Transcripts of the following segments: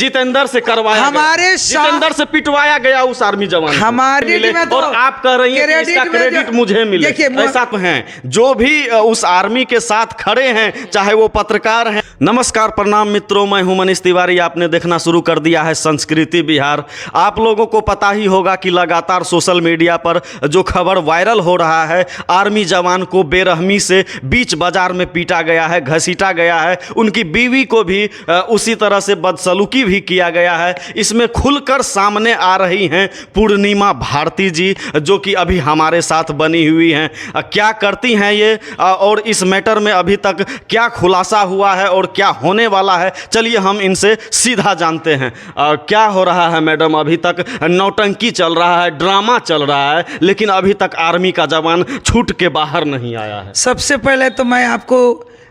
जितेंद्र से करवाया, हमारे जितेंद्र से पिटवाया गया उस आर्मी जवान हमारे तो, और आप कह रही हैं कि इसका क्रेडिट मुझे मिले। ऐसा तो है, जो भी उस आर्मी के साथ खड़े हैं, चाहे वो पत्रकार हैं। नमस्कार, प्रणाम मित्रों, मैं हूं मनीष तिवारी। आपने देखना शुरू कर दिया है संस्कृति बिहार। आप लोगों को पता ही होगा कि लगातार सोशल मीडिया पर जो खबर वायरल हो रहा है, आर्मी जवान को बेरहमी से बीच बाजार में पीटा गया है, घसीटा गया है, उनकी बीवी को भी उसी तरह से बदसलूकी भी किया गया है। इसमें खुलकर सामने आ रही हैं पूर्णिमा भारती जी, जो कि अभी हमारे साथ बनी हुई हैं। क्या करती हैं ये, और इस मैटर में अभी तक क्या खुलासा हुआ है और क्या होने वाला है, चलिए हम इनसे सीधा जानते हैं। क्या हो रहा है मैडम? अभी तक नौटंकी चल रहा है, ड्रामा चल रहा है, लेकिन अभी तक आर्मी का जवान छूट के बाहर नहीं आया है। सबसे पहले तो मैं आपको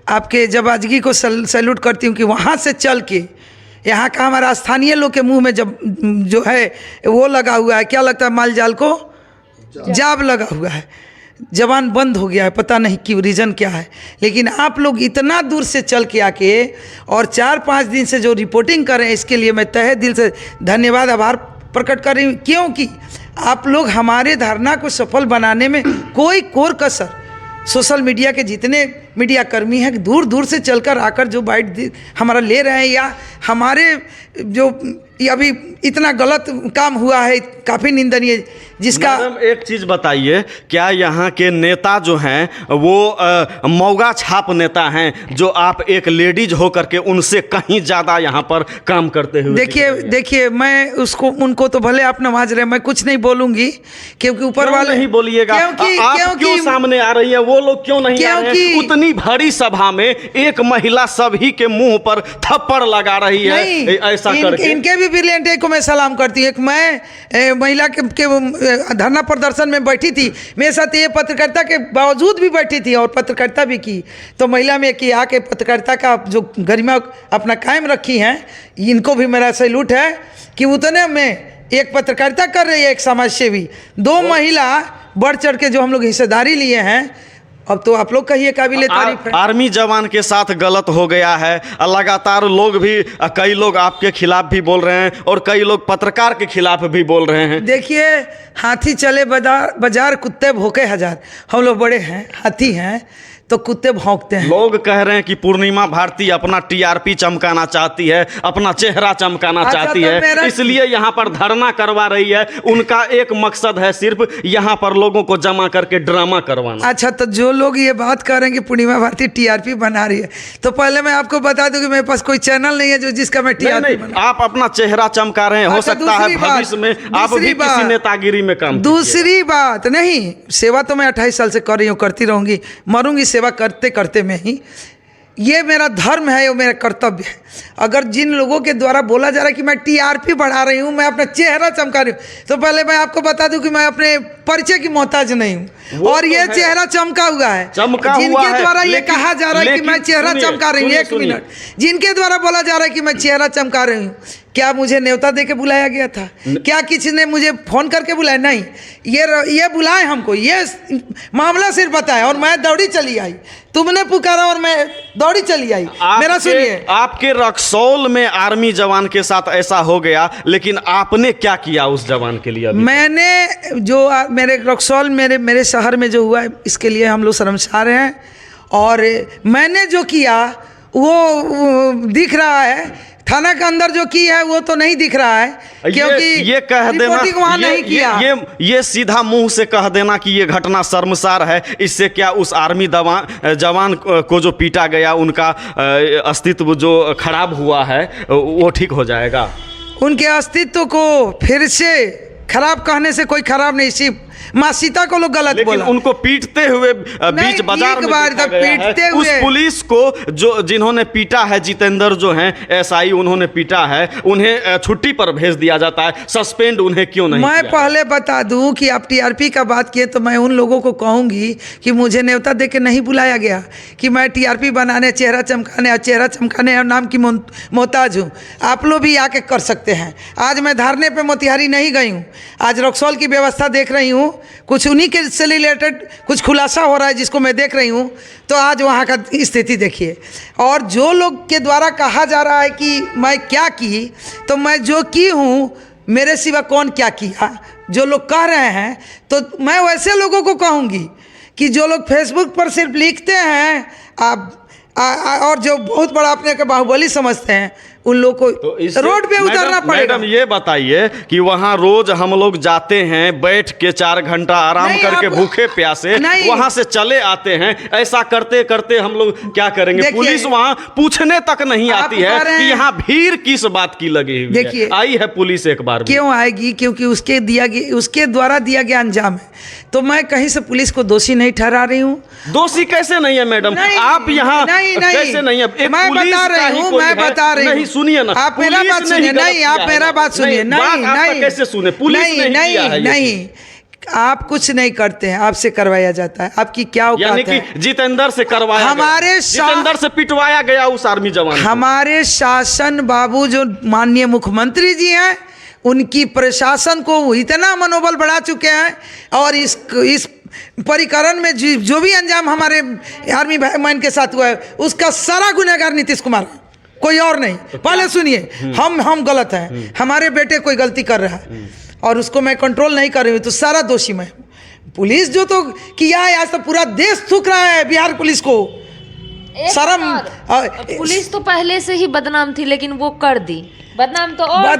आपके जवाबदगी को सैल्यूट करती हूँ कि वहाँ से चल के यहाँ का हमारा स्थानीय लोग के मुंह में जब जो है वो लगा हुआ है, क्या लगता है, माल जाल को जाब लगा हुआ है, जवान बंद हो गया है, पता नहीं क्यों, रीज़न क्या है। लेकिन आप लोग इतना दूर से चल के आके और 4-5 दिन से जो रिपोर्टिंग कर रहे हैं, इसके लिए मैं तहे दिल से धन्यवाद, आभार प्रकट कर रही हूँ, क्योंकि आप लोग हमारे धारणा को सफल बनाने में कोई कोर कसर, सोशल मीडिया के जितने मीडिया कर्मी हैं, दूर दूर से चलकर आकर जो बाइट हमारा ले रहे हैं, या हमारे जो अभी इतना गलत काम हुआ है, काफ़ी निंदनीय, जिसका मैडम एक चीज़ बताइए, क्या यहाँ के नेता जो हैं वो मौगा छाप नेता हैं, जो आप एक लेडीज हो करके उनसे कहीं ज़्यादा यहाँ पर काम करते हुए? देखिए मैं उनको तो भले आप नवाज रहे, मैं कुछ नहीं बोलूँगी, क्योंकि ऊपर वाले नहीं बोलिएगा। आप क्यों सामने आ रही है, वो लोग क्यों नहीं आ रहे हैं? उतनी बड़ी सभा में एक महिला सभी के मुंह पर थप्पड़ लगा रही है, ऐसा करके। इनके भी ब्रिलियंट को मैं सलाम करती हूँ। एक मैं महिला के धरना प्रदर्शन में बैठी थी, मेरे साथ ये पत्रकारिता के बावजूद भी बैठी थी और पत्रकारिता भी की, तो महिला में कि आके पत्रकारिता का जो गरिमा अपना कायम रखी हैं, इनको भी मेरा सैल्यूट है कि उतने में एक पत्रकारिता कर रही है, एक समाज सेवी, 2 महिला बढ़ चढ़ के जो हम लोग हिस्सेदारी लिए हैं, अब तो आप लोग कहिए काबिले तारीफ है। आर्मी जवान के साथ गलत हो गया है, लगातार लोग भी, कई लोग आपके खिलाफ भी बोल रहे हैं और कई लोग पत्रकार के खिलाफ भी बोल रहे हैं। देखिए, हाथी चले बाजार कुत्ते भौंके हजार, हम लोग बड़े हैं, हाथी हैं तो कुत्ते भौंकते हैं। लोग कह रहे हैं कि पूर्णिमा भारती अपना टीआरपी चमकाना चाहती है, अपना चेहरा चमकाना चाहती है, इसलिए यहाँ पर धरना करवा रही है। उनका एक मकसद है सिर्फ यहाँ पर लोगों को जमा करके ड्रामा करवाना। अच्छा, तो जो लोग ये बात कर रहे हैं कि पूर्णिमा भारती टीआरपी बना रही है, तो पहले मैं आपको बता दूं कि मेरे पास कोई चैनल नहीं है जो जिसका मैं टीआरपी बना। आप अपना चेहरा चमका रहे हैं, हो सकता है भविष्य में आप भी किसी नेतागिरी में काम। दूसरी बात, नहीं, सेवा तो मैं 28 साल से कर रही हूँ, करती रहूंगी, मरूंगी सेवा करते करते में ही। ये मेरा धर्म है, ये मेरा कर्तव्य है। अगर जिन लोगों के द्वारा बोला जा रहा है कि मैं टीआरपी बढ़ा रही हूँ, मैं अपना चेहरा चमका रही हूँ, तो पहले मैं आपको बता दूं कि मैं अपने परिचय की मोहताज नहीं हूँ, और ये चेहरा चमका हुआ है, जिनके द्वारा ये कहा जा रहा है कि मैं चेहरा चमका रही हूँ। 1 मिनट, जिनके द्वारा बोला जा रहा है कि मैं चेहरा चमका रही हूँ, क्या मुझे न्योता दे के बुलाया गया था? क्या किसी ने मुझे फोन करके बुलाया? नहीं, ये बुलाए हमको, ये मामला सिर्फ बताया और मैं दौड़ी चली आई। तुमने पुकारा और मैं दौड़ी चली आई। मेरा सुनिए, आपके रक्सौल में आर्मी जवान के साथ ऐसा हो गया, लेकिन आपने क्या किया उस जवान के लिए? मैंने जो मेरे रक्सौल मेरे शहर में जो हुआ, इसके लिए हम लोग शर्मसार हैं, और मैंने जो किया वो दिख रहा है। थाना के अंदर जो की है वो तो नहीं दिख रहा है, क्योंकि ये कह देना, वहाँ नहीं किया। ये सीधा मुंह से कह देना कि ये घटना शर्मसार है, इससे क्या उस आर्मी जवान को जो पीटा गया, उनका अस्तित्व जो खराब हुआ है वो ठीक हो जाएगा? उनके अस्तित्व को फिर से खराब कहने से कोई खराब नहीं, सिर्फ माँ सीता को लोग गलत बोला। उनको पीटते हुए बीच बाजार में पीटते हुए, उस पुलिस को जो जिन्होंने पीटा है, जितेंद्र जो हैं एसआई, उन्होंने पीटा है, उन्हें छुट्टी पर भेज दिया जाता है, सस्पेंड उन्हें क्यों नहीं? मैं पहले बता दूं कि आप टीआरपी का बात किए तो मैं उन लोगों को कहूंगी कि मुझे न्योता दे के नहीं बुलाया गया कि मैं टीआरपी बनाने, चेहरा चमकाने और चेहरा चमकाने और नाम की मोहताज हूँ। आप लोग भी आके कर सकते हैं। आज मैं धरने पे मोतिहारी नहीं गई हूँ, आज रक्सौल की व्यवस्था देख रही हूँ कुछ उन्हीं के से रिलेटेड कुछ खुलासा हो रहा है जिसको मैं देख रही हूँ। तो आज वहाँ का स्थिति देखिए, और जो लोग के द्वारा कहा जा रहा है कि मैं क्या की, तो मैं जो की हूँ मेरे सिवा कौन क्या किया, जो लोग कह रहे हैं, तो मैं वैसे लोगों को कहूँगी कि जो लोग फेसबुक पर सिर्फ लिखते हैं और जो बहुत बड़ा अपने के बाहुबली समझते हैं, उन लोग को तो रोड पे उतरना पड़ेगा। मैडम ये बताइए कि वहाँ रोज हम लोग जाते हैं, बैठ के 4 घंटा आराम करके भूखे प्यासे वहाँ से चले आते हैं, ऐसा करते करते हम लोग क्या करेंगे? पुलिस वहाँ पूछने तक नहीं आती है कि यहाँ भीड़ किस बात की लगी हुई है। आई है पुलिस एक बार? क्यों आएगी? क्योंकि उसके द्वारा दिया गया अंजाम है। तो मैं कहीं से पुलिस को दोषी नहीं ठहरा रही हूँ। दोषी कैसे नहीं है मैडम? आप यहाँ कैसे नहीं है? मैं बता रही हूँ, सुनिए ना, आप मेरा बात सुनिए। नहीं, आप मेरा बात सुनिए। नहीं, कैसे सुने? पुलिस नहीं, आप कुछ नहीं करते हैं, आपसे करवाया जाता है। आपकी क्या औकात है? यानी कि जितेंद्र से करवाया, जितेंद्र से पिटवाया गया उस आर्मी जवान। हमारे शासन बाबू जो माननीय मुख्यमंत्री जी हैं, उनकी प्रशासन को इतना मनोबल बढ़ा चुके हैं, और इस परिकरण में जो भी अंजाम हमारे आर्मी भाई बहन के साथ हुआ है, उसका सारा गुनहगार नीतीश कुमार, कोई और नहीं। पहले सुनिए, हम गलत हैं, हमारे बेटे कोई गलती कर रहा है और उसको मैं कंट्रोल नहीं कर रही हूँ, तो सारा दोषी मैं। पुलिस जो तो किया है, आज तो पूरा देश थूक रहा है बिहार पुलिस को। शर्म। पुलिस तो पहले से ही बदनाम थी, लेकिन वो कर दी बदनाम, तो और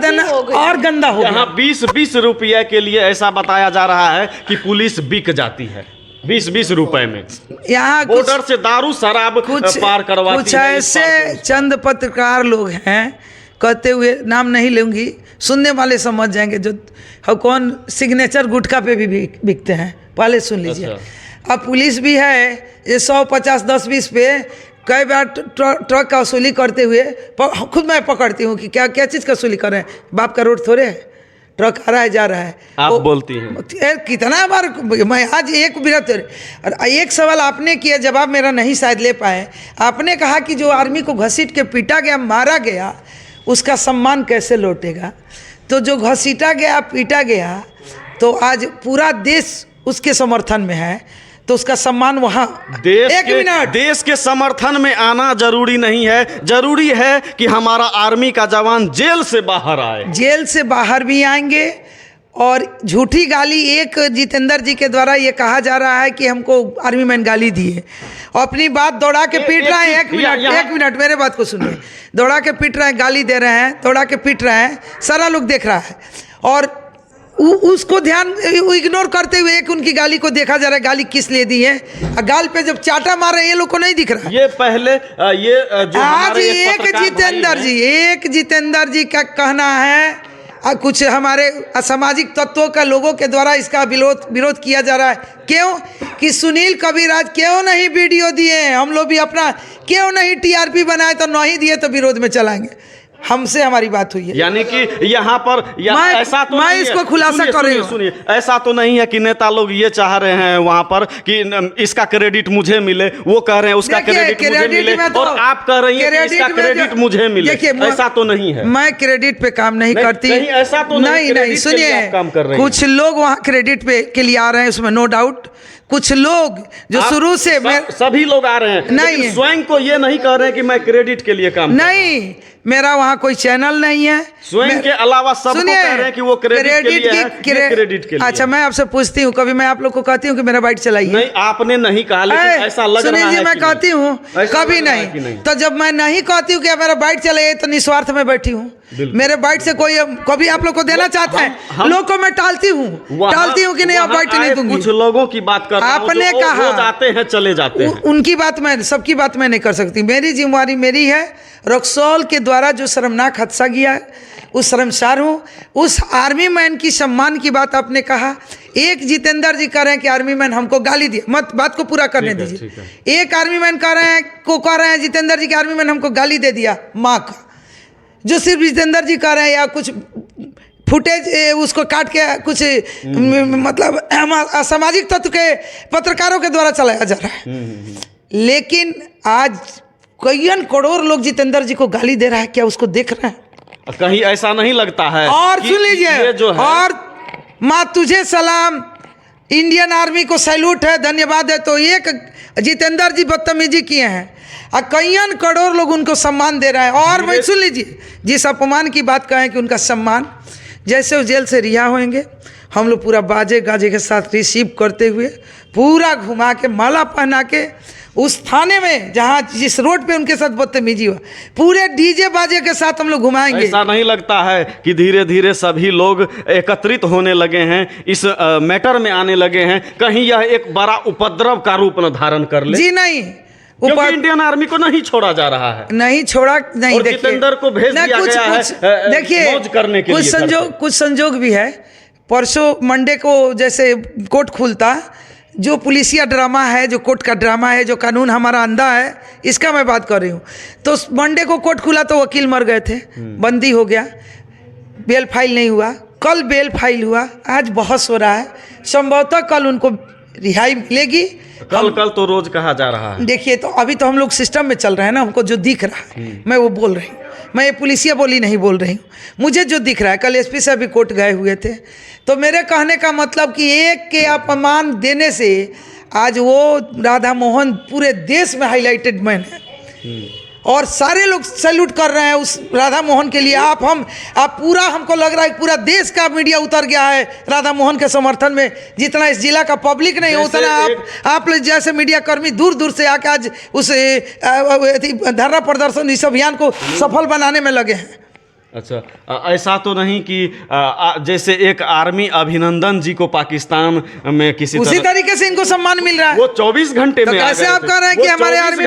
गंदा हो गया। यहाँ 20-20 रुपये के लिए ऐसा बताया जा रहा है कि पुलिस बिक जाती है 20-20 रुपए में। यहाँ बॉर्डर से दारू शराब पार करवाती है। कुछ ऐसे चंद पत्रकार लोग हैं, कहते हुए नाम नहीं लूंगी, सुनने वाले समझ जाएंगे, जो कौन सिग्नेचर गुटखा पे भी बिकते हैं, पहले सुन लीजिए। अच्छा। अब पुलिस भी है, ये 150, 10-20 पे कई बार ट्रक का वसूली करते हुए खुद मैं पकड़ती हूँ कि क्या क्या चीज़ का वसूली कर रहे हैं। बाप का रोड थोड़े है, ट्रक आ रहा है जा रहा है, आप बोलती हैं। कितना बार मैं आज एक मिनट, और एक सवाल आपने किया, जवाब मेरा नहीं शायद ले पाए। आपने कहा कि जो आर्मी को घसीट के पीटा गया, मारा गया, उसका सम्मान कैसे लौटेगा? तो जो घसीटा गया, पीटा गया, तो आज पूरा देश उसके समर्थन में है, तो उसका सम्मान वहाँ। देश के समर्थन में आना जरूरी नहीं है, जरूरी है कि हमारा आर्मी का जवान जेल से बाहर आए। जेल से बाहर भी आएंगे। और झूठी गाली, एक जितेंद्र जी के द्वारा ये कहा जा रहा है कि हमको आर्मी मैन गाली दिए, अपनी बात दौड़ा के पीट रहे हैं। एक मिनट मेरे बात को सुनिए। दौड़ा के पीट रहे हैं, गाली दे रहे हैं, दौड़ा के पीट रहे हैं, सारा लोग देख रहा है, और उसको ध्यान इग्नोर करते हुए एक उनकी गाली को देखा जा रहा है, गाली किस लिए दी है, गाल पे जब चाटा मार रहे हैं, ये लोग को नहीं दिख रहा है। ये पहले जो आज एक जितेंद्र जी का कहना है, कुछ हमारे असामाजिक तत्वों का लोगों के द्वारा इसका विरोध किया जा रहा है। क्यों? कि सुनील कविराज क्यों नहीं वीडियो दिए, हम लोग भी अपना क्यों नहीं टीआरपी बनाए, तो नहीं दिए तो विरोध में चलाएंगे। हमसे हमारी बात हुई है, यानी कि यहाँ पर ऐसा तो मैं इसको खुलासा कर रही हूँ। सुनिए, ऐसा तो नहीं है कि नेता लोग ये चाह रहे हैं वहाँ पर कि इसका क्रेडिट मुझे मिले, वो कह रहे हैं उसका क्रेडिट मुझे मिले, और आप कह रही हैं कि इसका क्रेडिट मुझे मिले। ऐसा तो नहीं है, मैं क्रेडिट पे काम नहीं करती। ऐसा तो नहीं, सुनिए, कुछ लोग वहाँ क्रेडिट पे के लिए आ रहे हैं, उसमें नो डाउट। कुछ लोग जो शुरू से सभी लोग आ रहे हैं, नहीं स्वयं को ये नहीं कह रहे हैं कि मैं क्रेडिट के लिए काम नहीं, मेरा वहाँ कोई चैनल नहीं है। स्वयं के अलावा सब कह रहे हैं कि वो क्रेडिट के लिए। अच्छा, मैं आपसे पूछती हूँ, कभी मैं आप लोग को कहती हूँ कि मेरा बाइट चलाइए? नहीं, आपने नहीं कहा, लेकिन ऐसा लग रहा है। मैं कहती हूँ कभी नहीं। तो जब मैं नहीं कहती हूँ कि मेरा बाइट चलाइए, तो निस्वार्थ में बैठी हूँ। मेरे बाइट से कोई कभी आप लोग को देना चाहता है, लोग को मैं टालती हूँ कि नहीं, आप बाइट नहीं दूंगी। कुछ लोगों की बात कर रहा हूं, आपने कहा आते हैं चले जाते हैं, उनकी बात मैं, सबकी बात मैं नहीं कर सकती। मेरी जिम्मेवारी मेरी है। रक्सौल के द्वारा जो शर्मनाक हादसा किया, उस शर्मसार हूँ। उस आर्मी मैन की सम्मान की बात आपने कहा। एक जितेंद्र जी कह रहे हैं कि आर्मी मैन हमको गाली दिया, मत बात को पूरा करने दीजिए। एक आर्मी मैन कह रहे हैं जितेंद्र जी के आर्मी मैन हमको गाली दे दिया माँ का, जो सिर्फ जितेंद्र जी कह रहे हैं, या कुछ फुटेज उसको काट के कुछ मतलब असामाजिक तत्व के पत्रकारों के द्वारा चलाया जा रहा है। लेकिन आज कई करोड़ लोग जितेंद्र जी को गाली दे रहा है, क्या उसको देख रहे हैं? कहीं ऐसा नहीं लगता है? और सुन लीजिए, और माँ तुझे सलाम, इंडियन आर्मी को सैल्यूट है, धन्यवाद है। तो एक जितेंद्र जी बदतमीजी किए हैं और कईयन करोड़ लोग उनको सम्मान दे रहे हैं। और मैं सुन लीजिए, जिस अपमान की बात कहें कि उनका सम्मान, जैसे वो जेल से रिहा होंगे हम लोग पूरा बाजे गाजे के साथ रिसीव करते हुए पूरा घुमा के माला पहना के उस थाने में जहाँ जिस रोड पे उनके साथ बदतमीजी हुआ पूरे डीजे बाजे के साथ हम लोग घुमाएंगे। ऐसा नहीं लगता है कि धीरे धीरे सभी लोग एकत्रित होने लगे हैं, इस मैटर में आने लगे हैं, कहीं यह एक बड़ा उपद्रव का रूप न धारण कर ले? जी नहीं, क्योंकि इंडियन आर्मी को नहीं छोड़ा जा रहा है। नहीं छोड़ा नहीं। और जितेंद्र को भेज दिया गया है देखिए मौज करने के लिए। कुछ संजोग भी है। परसों मंडे को जैसे कोर्ट खुलता, जो पुलिसिया ड्रामा है, जो कोर्ट का ड्रामा है, जो कानून हमारा अंधा है, इसका मैं बात कर रही हूँ। तो मंडे को कोर्ट खुला तो वकील मर गए थे, बंदी हो गया, बेल फाइल नहीं हुआ। कल बेल फाइल हुआ, आज बहस हो रहा है, संभवतः कल उनको रिहाई मिलेगी। कल तो रोज कहा जा रहा है। देखिए, तो अभी तो हम लोग सिस्टम में चल रहे हैं ना, हमको जो दिख रहा है मैं वो बोल रही हूँ। मैं ये पुलिसिया बोली नहीं बोल रही हूँ, मुझे जो दिख रहा है। कल एसपी साहब भी कोर्ट गए हुए थे। तो मेरे कहने का मतलब कि एक के अपमान देने से आज वो राधा मोहन पूरे देश में हाईलाइटेड मैन है और सारे लोग सैल्यूट कर रहे हैं उस राधा मोहन के लिए। आप पूरा, हमको लग रहा है पूरा देश का मीडिया उतर गया है राधा मोहन के समर्थन में। जितना इस जिला का पब्लिक नहीं उतना आप जैसे मीडिया कर्मी दूर दूर से आके आज उस धरना प्रदर्शन इस अभियान को सफल बनाने में लगे हैं। अच्छा, ऐसा तो नहीं कि जैसे एक आर्मी अभिनंदन जी को पाकिस्तान में किसी उसी तरीके से इनको सम्मान मिल रहा है। वो 24 घंटे में कैसे आप कह रहे हैं कि हमारे आर्मी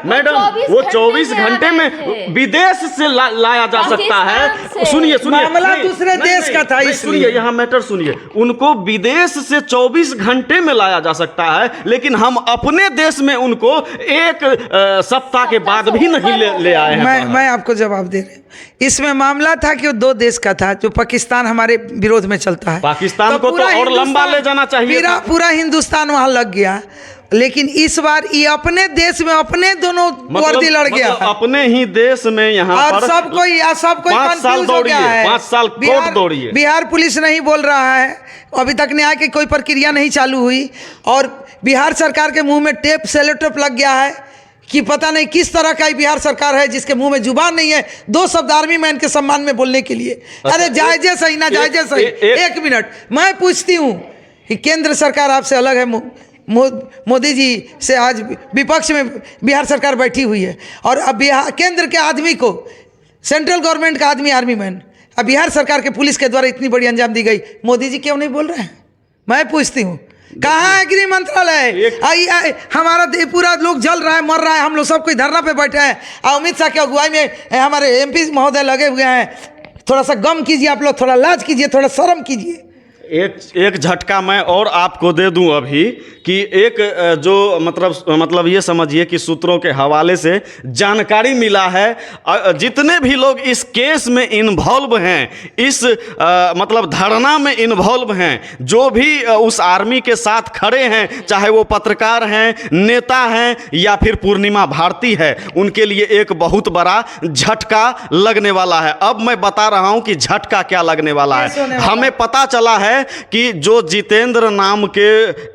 मैडम वो 24 घंटे में विदेश से लाया जा सकता है। सुनिए मामला दूसरे देश का था, सुनिए यहाँ मैटर सुनिए। उनको विदेश से 24 घंटे में लाया जा सकता है, लेकिन हम अपने देश में उनको एक सप्ताह के बाद भी नहीं ले आए हैं। मैं आपको जवाब दे रही हूँ। इसमें मामला था कि वो 2 देश का था, जो पाकिस्तान हमारे विरोध में चलता है। पाकिस्तान को तो और लंबा ले जाना चाहिए। पूरा हिंदुस्तान वहां लग गया, लेकिन इस बार ये अपने देश में अपने दोनों वर्दी लड़ गया। अपने ही देश में यहाँ और सब कोई 5 साल दौड़ी है, 5 साल कोर्ट दौड़ी है। बिहार पुलिस नहीं बोल रहा है, अभी तक न्याय की कोई प्रक्रिया नहीं चालू हुई और बिहार सरकार के मुंह में टेप सेलो टेप लग गया है कि पता नहीं किस तरह का बिहार सरकार है जिसके मुंह में जुबान नहीं है 2 शब्द आर्मी मैन के सम्मान में बोलने के लिए। अरे जायजे सही ना जायजे सही। एक मिनट, मैं पूछती हूँ कि केंद्र सरकार आपसे अलग है, मोदी जी से आज विपक्ष में बिहार सरकार बैठी हुई है और अब बिहार केंद्र के आदमी को, सेंट्रल गवर्नमेंट का आदमी आर्मी मैन, अब बिहार सरकार के पुलिस के द्वारा इतनी बड़ी अंजाम दी गई, मोदी जी क्यों नहीं बोल रहे हैं? मैं पूछती हूँ, कहाँ है गृह मंत्रालय? हमारा पूरा लोग जल रहा है, मर रहा है, हम लोग सब कोई धरना पे बैठे हैं। अमित शाह की अगुवाई में हमारे MP महोदय लगे हुए हैं। थोड़ा सा गम कीजिए आप लोग, थोड़ा लाज कीजिए, थोड़ा शर्म कीजिए। एक झटका मैं और आपको दे दूं अभी कि एक जो मतलब ये समझिए कि सूत्रों के हवाले से जानकारी मिला है, जितने भी लोग इस केस में इन्वॉल्व हैं, इस मतलब धरना में इन्वॉल्व हैं, जो भी उस आर्मी के साथ खड़े हैं, चाहे वो पत्रकार हैं, नेता हैं या फिर पूर्णिमा भारती है, उनके लिए एक बहुत बड़ा झटका लगने वाला है। अब मैं बता रहा हूं कि झटका क्या लगने वाला है। हमें पता चला है कि जो जितेंद्र नाम के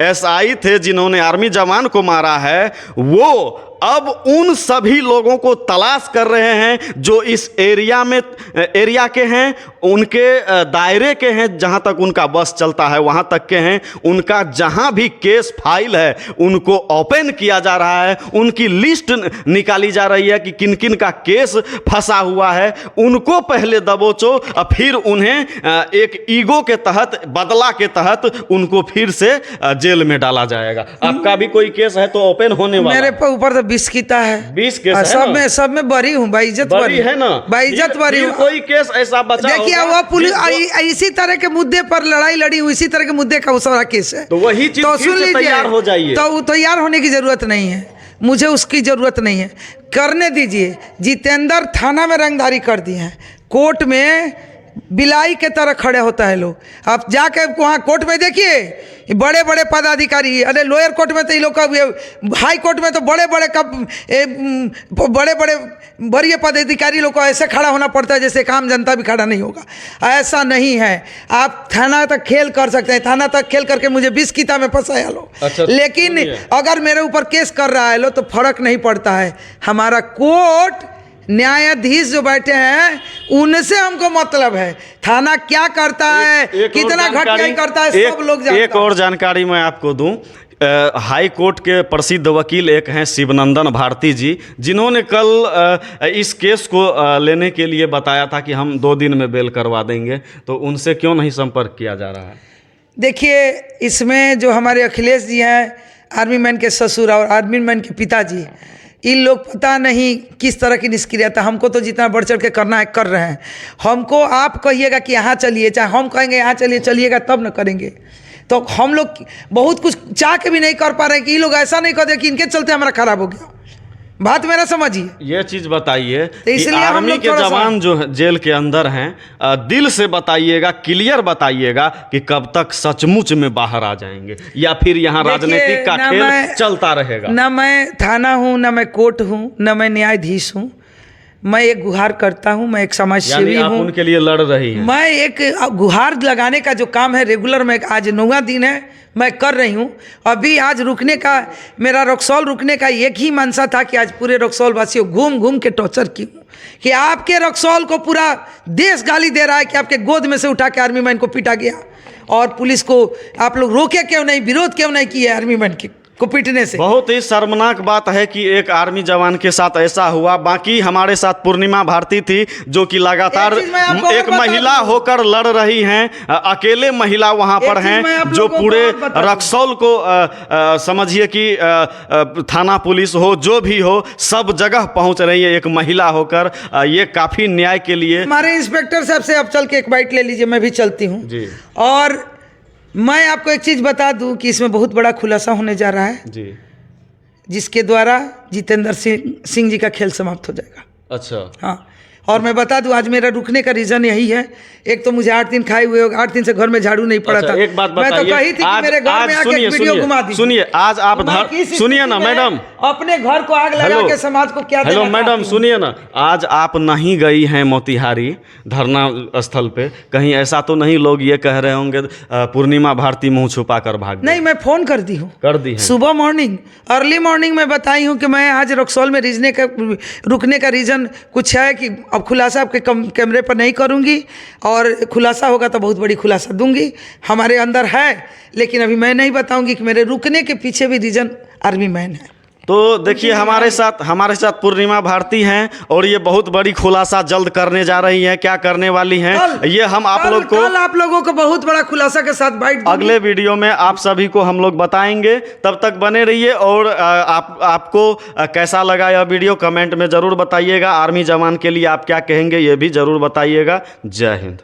SI थे जिन्होंने आर्मी जवान को मारा है, वो अब उन सभी लोगों को तलाश कर रहे हैं जो इस एरिया के हैं, उनके दायरे के हैं, जहां तक उनका बस चलता है वहां तक के हैं। उनका जहां भी केस फाइल है उनको ओपन किया जा रहा है, उनकी लिस्ट निकाली जा रही है कि किन किन का केस फंसा हुआ है। उनको पहले दबोचो और फिर उन्हें एक ईगो के तहत, बदला के तहत उनको फिर से जेल में डाला जाएगा। आपका भी कोई केस है तो ओपन होने वाला। मेरे ऊपर 20 कीता है, 20 केस है। सब में बरी हूँ, बाइज्जत बरी है ना, बाइज्जत बरी हूँ। कोई केस ऐसा बचा देखिए वो पुलिस इसी तरह के मुद्दे पर लड़ाई लड़ी हुई, इसी तरह के मुद्दे का सारा केस है, तो वही चीज तो सुन लीजिए, तैयार हो जाइए। तो तैयार होने की जरूरत नहीं है, मुझे उसकी जरूरत नहीं है, करने दीजिए। जितेंद्र थाना में रंगदारी कर दिए हैं, कोर्ट में बिलाई के तरह खड़े होता है लोग। आप जाके वहाँ कोर्ट में देखिए बड़े बड़े पदाधिकारी, अरे लोअर कोर्ट में तो ये लोग का, हाई कोर्ट में तो बड़े बड़े वरीय पदाधिकारी लोग को ऐसे खड़ा होना पड़ता है जैसे एक आम जनता भी खड़ा नहीं होगा। ऐसा नहीं है। आप थाना तक खेल कर सकते हैं, थाना तक खेल करके मुझे 20 कीता में फंसाया लो। अच्छा, लेकिन अगर मेरे ऊपर केस कर रहा है लो तो फर्क नहीं पड़ता है। हमारा कोर्ट, न्यायाधीश जो बैठे हैं उनसे हमको मतलब है। थाना क्या करता है, कितना घटिया करता है, सब लोग जानते हैं। एक और जानकारी मैं आपको दूं, हाई कोर्ट के प्रसिद्ध वकील एक हैं शिवनंदन भारती जी, जिन्होंने कल इस केस को लेने के लिए बताया था कि हम 2 दिन में बेल करवा देंगे, तो उनसे क्यों नहीं संपर्क किया जा रहा है? देखिए, इसमें जो हमारे अखिलेश जी हैं, आर्मी मैन के ससुर और आर्मी मैन के पिताजी, इन लोग पता नहीं किस तरह की निष्क्रियता, हमको तो जितना बढ़ चढ़ के करना है कर रहे हैं। हमको आप कहिएगा कि यहाँ चलिए, चाहे हम कहेंगे यहाँ चलिए, चलिएगा तब न करेंगे। तो हम लोग बहुत कुछ चाह के भी नहीं कर पा रहे हैं कि ये लोग ऐसा नहीं कर दे कि इनके चलते हमारा खराब हो गया। बात मेरा समझिए। ये चीज़ बताइए तो कि इसलिए हम आर्मी लोग के थोड़ा जवान जो जेल के अंदर हैं, दिल से बताइएगा, क्लियर बताइएगा कि कब तक सचमुच में बाहर आ जाएंगे, या फिर यहाँ राजनीतिक का खेल चलता रहेगा। ना मैं थाना हूँ, ना मैं कोर्ट हूँ, ना मैं न्यायाधीश हूँ। मैं एक गुहार करता हूँ, मैं एक समाजसेवी हूँ। उनके लिए लड़ रही हैं। मैं एक गुहार लगाने का जो काम है रेगुलर में, आज 9वां दिन है मैं कर रही हूँ। अभी आज रुकने का, मेरा रक्सौल रुकने का एक ही मंशा था कि आज पूरे रक्सौल वासियों घूम घूम के टॉर्चर की कि आपके रक्सौल को पूरा देश गाली दे रहा है कि आपके गोद में से उठा के आर्मी मैन को पीटा गया, और पुलिस को आप लोग रोके क्यों नहीं, विरोध क्यों नहीं किए आर्मी मैन को पीटने से। बहुत ही शर्मनाक बात है कि एक आर्मी जवान के साथ ऐसा हुआ। बाकी हमारे साथ पूर्णिमा भारती थी, जो कि लगातार एक महिला होकर लड़ रही हैं, अकेले महिला वहां पर हैं, जो पूरे रक्सौल को समझिए कि थाना पुलिस हो, जो भी हो, सब जगह पहुंच रही है एक महिला होकर। ये काफी न्याय के लिए। हमारे इंस्पेक्टर साहब से आप चल के एक बाइट ले लीजिए, मैं भी चलती हूँ जी। और मैं आपको एक चीज़ बता दूं कि इसमें बहुत बड़ा खुलासा होने जा रहा है जी, जिसके द्वारा जितेंद्र सिंह जी का खेल समाप्त हो जाएगा। अच्छा, हाँ। और मैं बता दूं, आज मेरा रुकने का रीज़न यही है। एक तो मुझे 8 दिन खाए हुए, 8 दिन से घर में झाड़ू नहीं पड़ा था। एक बात मैं तो कही थी कि मेरे घर में आके वीडियो घुमा दी। सुनिए, आज आप सुनिए ना मैडम, अपने घर को आग लगा के समाज को क्या। हेलो मैडम, सुनिए ना, आज आप नहीं गई हैं मोतिहारी धरना स्थल पे, कहीं ऐसा तो नहीं लोग ये कह रहे होंगे पूर्णिमा भारती मुंह छुपा कर भाग गई? नहीं, मैं फोन कर दी हूँ, सुबह मॉर्निंग, अर्ली मॉर्निंग में बताई हूँ कि मैं आज रक्सौल में रुकने का रीज़न कुछ है कि अब खुलासा आपके कैमरे पर नहीं करूंगी, और खुलासा होगा तो बहुत बड़ी खुलासा दूंगी। हमारे अंदर है, लेकिन अभी मैं नहीं बताऊंगी कि मेरे रुकने के पीछे भी रीजन आर्मी मैन है। तो देखिए, हमारे साथ पूर्णिमा भारती हैं, और ये बहुत बड़ी खुलासा जल्द करने जा रही हैं। क्या करने वाली हैं ये हम आप लोग को, कल आप लोगों को बहुत बड़ा खुलासा के साथ बाइट अगले वीडियो में आप सभी को हम लोग बताएंगे। तब तक बने रहिए, और आपको कैसा लगा यह वीडियो कमेंट में ज़रूर बताइएगा। आर्मी जवान के लिए आप क्या कहेंगे ये भी ज़रूर बताइएगा। जय हिंद।